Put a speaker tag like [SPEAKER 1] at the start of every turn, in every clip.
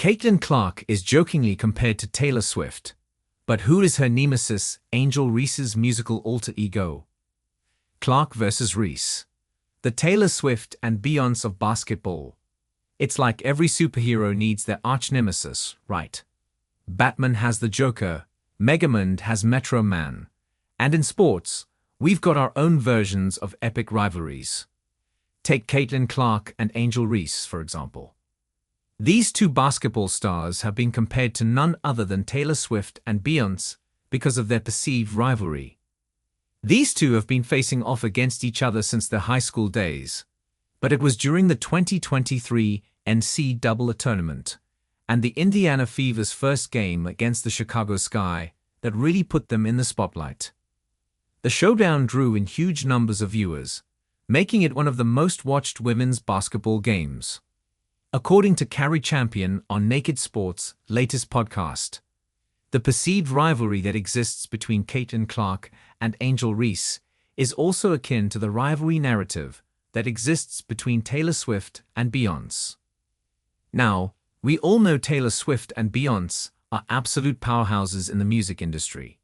[SPEAKER 1] Caitlin Clark is jokingly compared to Taylor Swift, but who is her nemesis, Angel Reese's musical alter ego? Clark versus Reese. The Taylor Swift and Beyoncé of basketball. It's like every superhero needs their arch-nemesis, right? Batman has the Joker, Megamind has Metro Man. And in sports, we've got our own versions of epic rivalries. Take Caitlin Clark and Angel Reese, for example. These two basketball stars have been compared to none other than Taylor Swift and Beyoncé because of their perceived rivalry. These two have been facing off against each other since their high school days, but it was during the 2023 NCAA tournament and the Indiana Fever's first game against the Chicago Sky that really put them in the spotlight. The showdown drew in huge numbers of viewers, making it one of the most watched women's basketball games. According to Carrie Champion on Naked Sports' latest podcast, the perceived rivalry that exists between Caitlin Clark and Angel Reese is also akin to the rivalry narrative that exists between Taylor Swift and Beyoncé. Now, we all know Taylor Swift and Beyoncé are absolute powerhouses in the music industry.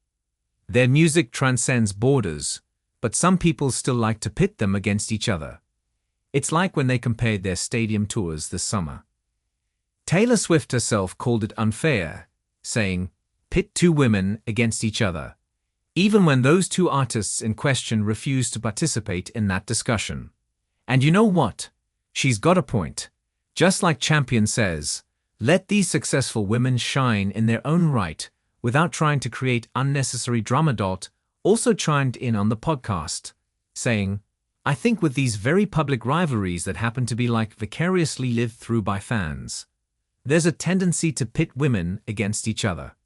[SPEAKER 1] Their music transcends borders, but some people still like to pit them against each other. It's like when they compared their stadium tours this summer. Taylor Swift herself called it unfair, saying, "Pit two women against each other," even when those two artists in question refused to participate in that discussion. And you know what? She's got a point. Just like Champion says, let these successful women shine in their own right without trying to create unnecessary drama. Also chimed in on the podcast, saying, "I think with these very public rivalries that happen to be like vicariously lived through by fans, there's a tendency to pit women against each other."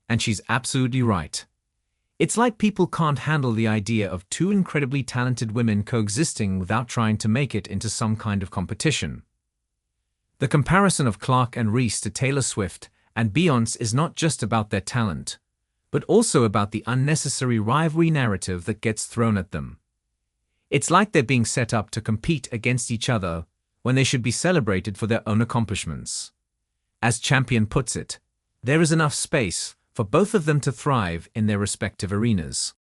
[SPEAKER 1] And she's absolutely right. It's like people can't handle the idea of two incredibly talented women coexisting without trying to make it into some kind of competition. The comparison of Clark and Reese to Taylor Swift and Beyoncé is not just about their talent, but also about the unnecessary rivalry narrative that gets thrown at them. It's like they're being set up to compete against each other when they should be celebrated for their own accomplishments. As Champion puts it, there is enough space for both of them to thrive in their respective arenas.